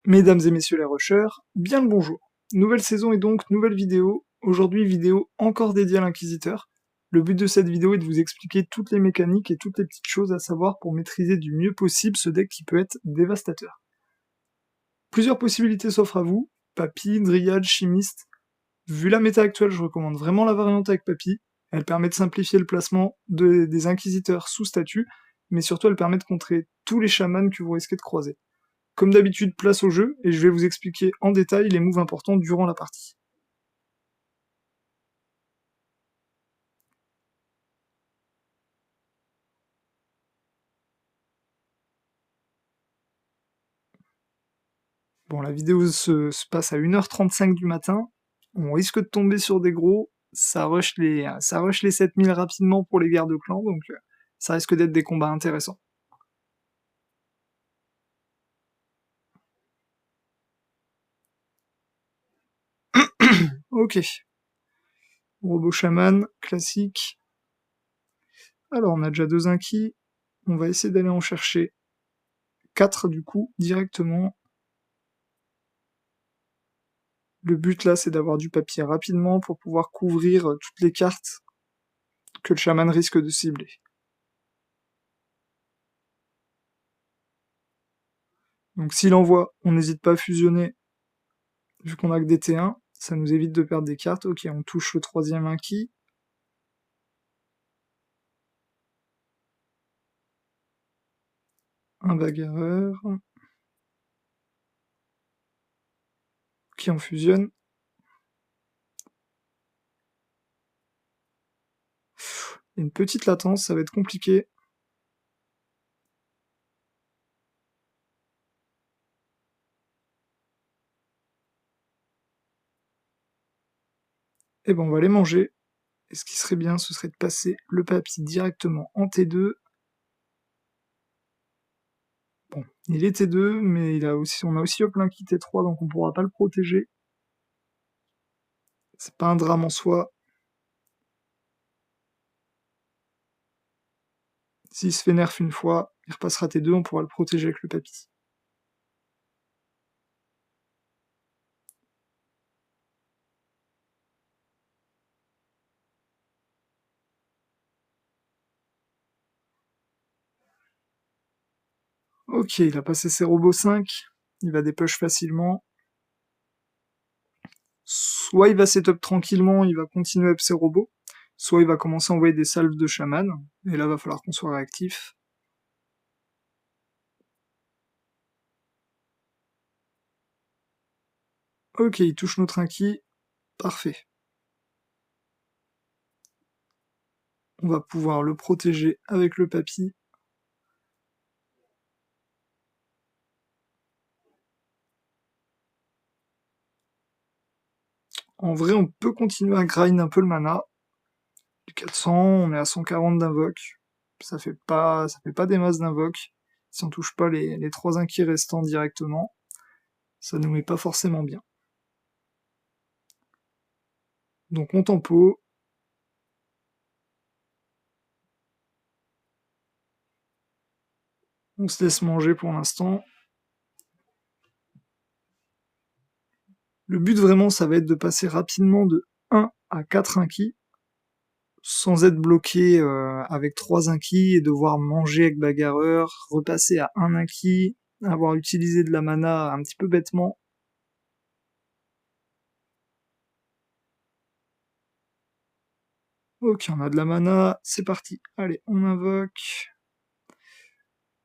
Mesdames et messieurs les rushers, bien le bonjour. Nouvelle saison et donc nouvelle vidéo. Aujourd'hui, vidéo encore dédiée à l'inquisiteur. Le but de cette vidéo est de vous expliquer toutes les mécaniques et toutes les petites choses à savoir pour maîtriser du mieux possible ce deck qui peut être dévastateur. Plusieurs possibilités s'offrent à vous, Papy, Dryad, Chimiste. Vu la méta actuelle, je recommande vraiment la variante avec Papy. Elle permet de simplifier le placement des inquisiteurs sous statut, mais surtout elle permet de contrer tous les chamans que vous risquez de croiser. Comme d'habitude, place au jeu, et je vais vous expliquer en détail les moves importants durant la partie. Bon, la vidéo se passe à 1h35 du matin, on risque de tomber sur des gros, ça rush les 7000 rapidement pour les guerres de clan, donc ça risque d'être des combats intéressants. Ok. Robot chaman, classique. Alors, on a déjà 2 inquis, on va essayer d'aller en chercher 4 du coup, directement. Le but là, c'est d'avoir du papier rapidement pour pouvoir couvrir toutes les cartes que le chaman risque de cibler. Donc s'il envoie, on n'hésite pas à fusionner, vu qu'on a que des T1, ça nous évite de perdre des cartes. Ok, on touche le 3ème inquis. Un bagarreur. Ok, on fusionne. Il y a une petite latence, ça va être compliqué. Et ben on va les manger. Et ce qui serait bien, ce serait de passer le papy directement en T2. Bon, il est T2, mais on a aussi hop l'inquis T3, donc on pourra pas le protéger. C'est pas un drame en soi. S'il se fait nerf une fois, il repassera T2, on pourra le protéger avec le papy. Ok, il a passé ses robots 5, il va dépush facilement. Soit il va setup tranquillement, il va continuer up ses robots, soit il va commencer à envoyer des salves de chaman, et là va falloir qu'on soit réactif. Ok, il touche notre inquis, parfait. On va pouvoir le protéger avec le papy. En vrai, on peut continuer à grind un peu le mana. Du 400, on est à 140 d'invoque. Ça fait pas des masses d'invoque. Si on touche pas les 3 inquis restants directement, ça nous met pas forcément bien. Donc on tempo. On se laisse manger pour l'instant. Le but vraiment, ça va être de passer rapidement de 1 à 4 inquis, sans être bloqué avec 3 inquis et devoir manger avec bagarreur, repasser à 1 inquis, avoir utilisé de la mana un petit peu bêtement. Ok, on a de la mana, c'est parti. Allez, on invoque.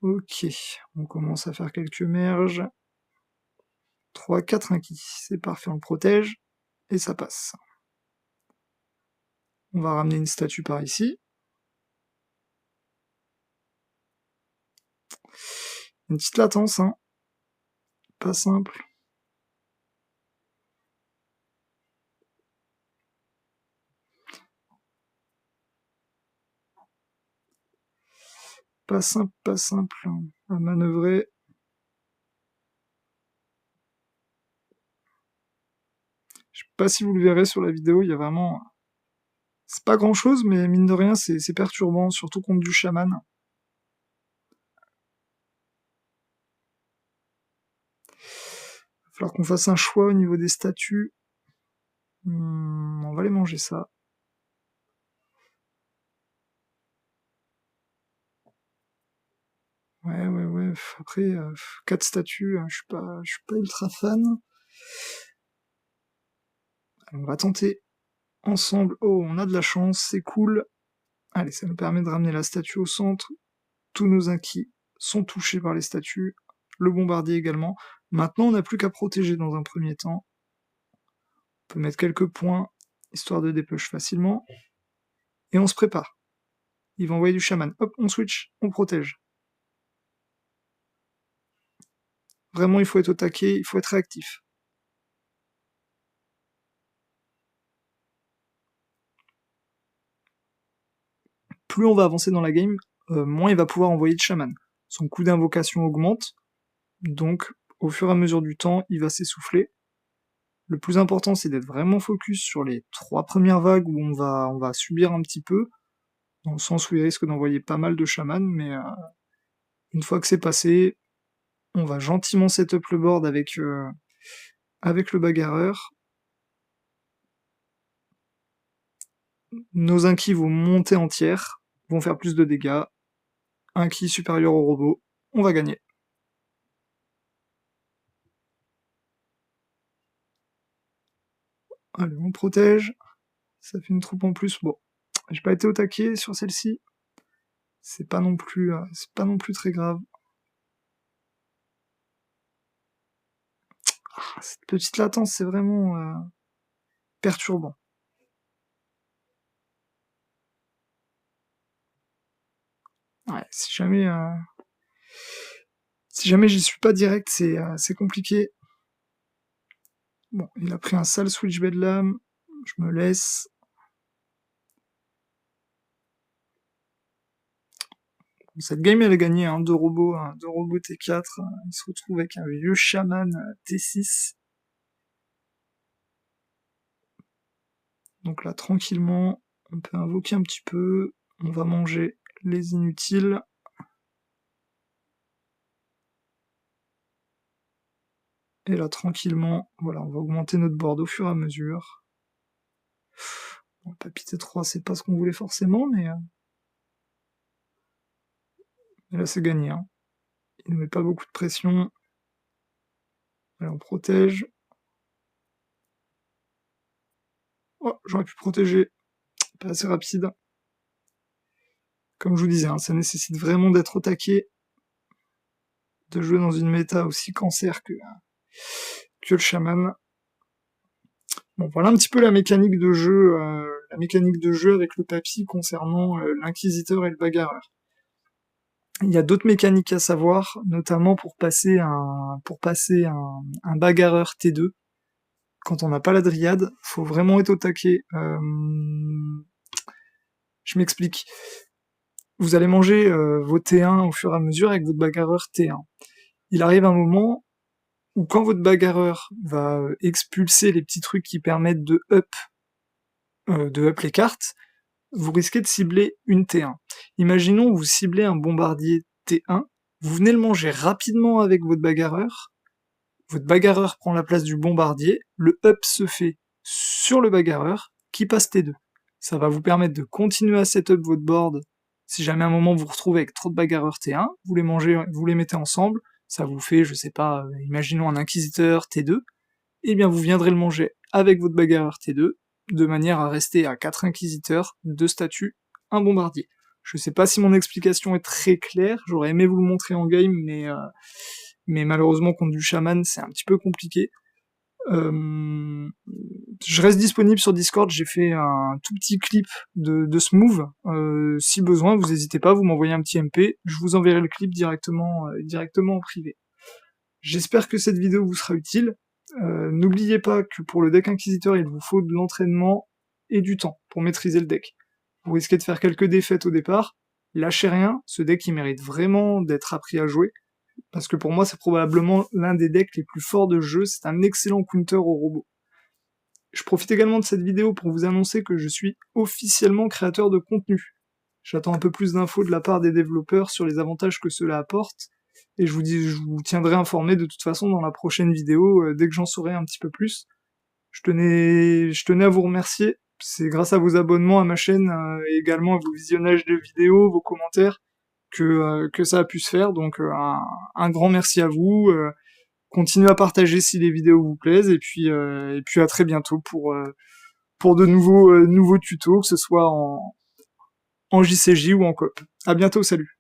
Ok, on commence à faire quelques merges. 3, 4 inquis, c'est parfait, on le protège, et ça passe. On va ramener une statue par ici. Une petite latence, hein. Pas simple. Pas simple à manœuvrer. Je sais pas si vous le verrez sur la vidéo, il y a vraiment... C'est pas grand chose, mais mine de rien, c'est perturbant, surtout contre du chaman. falloir qu'on fasse un choix au niveau des statuts. On va aller manger ça. Ouais. Après, 4 statuts, je suis pas ultra fan. Allez, on va tenter ensemble. Oh, on a de la chance, c'est cool. Allez, ça nous permet de ramener la statue au centre. Tous nos inquis sont touchés par les statues. Le bombardier également. Maintenant, on n'a plus qu'à protéger dans un premier temps. On peut mettre quelques points, histoire de dépush facilement. Et on se prépare. Il va envoyer du chaman. Hop, on switch, on protège. Vraiment, il faut être au taquet, il faut être réactif. Plus on va avancer dans la game, moins il va pouvoir envoyer de chaman. Son coût d'invocation augmente, donc au fur et à mesure du temps, il va s'essouffler. Le plus important, c'est d'être vraiment focus sur les 3 premières vagues où on va subir un petit peu, dans le sens où il risque d'envoyer pas mal de chamans, mais une fois que c'est passé, on va gentiment setup le board avec le bagarreur. Nos inquis vont monter en tiers, vont faire plus de dégâts. Un ki supérieur au robot, on va gagner. Allez, on protège. Ça fait une troupe en plus. Bon, j'ai pas été au taquet sur celle-ci. C'est pas non plus très grave. Cette petite latence, c'est vraiment perturbant. Ouais, si jamais j'y suis pas direct, c'est compliqué. Bon, il a pris un sale switch bedlam. Je me laisse. Cette game, elle a gagné, hein, 2 robots T4. Il se retrouve avec un vieux chaman T6. Donc là, tranquillement, on peut invoquer un petit peu. On va manger les inutiles. Et là, tranquillement, voilà, on va augmenter notre board au fur et à mesure. Bon, papy T3, c'est pas ce qu'on voulait forcément, mais là, c'est gagné. Hein. Il ne met pas beaucoup de pression. Allez, on protège. Oh, j'aurais pu protéger. Pas assez rapide. Comme je vous disais, hein, ça nécessite vraiment d'être au taquet, de jouer dans une méta aussi cancer que le chaman. Bon, voilà un petit peu la mécanique de jeu avec le papy concernant l'inquisiteur et le bagarreur. Il y a d'autres mécaniques à savoir, notamment pour passer un bagarreur T2. Quand on n'a pas la dryade, faut vraiment être au taquet. Je m'explique. Vous allez manger vos T1 au fur et à mesure avec votre bagarreur T1. Il arrive un moment où quand votre bagarreur va expulser les petits trucs qui permettent de up les cartes, vous risquez de cibler une T1. Imaginons vous ciblez un bombardier T1, vous venez le manger rapidement avec votre bagarreur prend la place du bombardier, le up se fait sur le bagarreur, qui passe T2. Ça va vous permettre de continuer à setup votre board. Si jamais à un moment vous vous retrouvez avec trop de bagarreurs T1, vous les mettez ensemble, ça vous fait, je sais pas, imaginons un inquisiteur T2, et bien vous viendrez le manger avec votre bagarreur T2, de manière à rester à 4 inquisiteurs, 2 statues, un bombardier. Je sais pas si mon explication est très claire, j'aurais aimé vous le montrer en game, mais malheureusement contre du chaman c'est un petit peu compliqué. Je reste disponible sur Discord, j'ai fait un tout petit clip de ce move. Si besoin, vous n'hésitez pas, vous m'envoyez un petit MP, je vous enverrai le clip directement en privé. J'espère que cette vidéo vous sera utile. N'oubliez pas que pour le deck Inquisiteur, il vous faut de l'entraînement et du temps pour maîtriser le deck. Vous risquez de faire quelques défaites au départ, lâchez rien, ce deck il mérite vraiment d'être appris à jouer, parce que pour moi c'est probablement l'un des decks les plus forts de jeu, c'est un excellent counter au robot. Je profite également de cette vidéo pour vous annoncer que je suis officiellement créateur de contenu. J'attends un peu plus d'infos de la part des développeurs sur les avantages que cela apporte, et je vous tiendrai informé de toute façon dans la prochaine vidéo, dès que j'en saurai un petit peu plus. Je tenais à vous remercier, c'est grâce à vos abonnements à ma chaîne, et également à vos visionnages de vidéos, vos commentaires, que ça a pu se faire, donc un grand merci à vous, continuez à partager si les vidéos vous plaisent, et puis à très bientôt pour de nouveaux tutos, que ce soit en JCJ ou en coop. À bientôt, salut.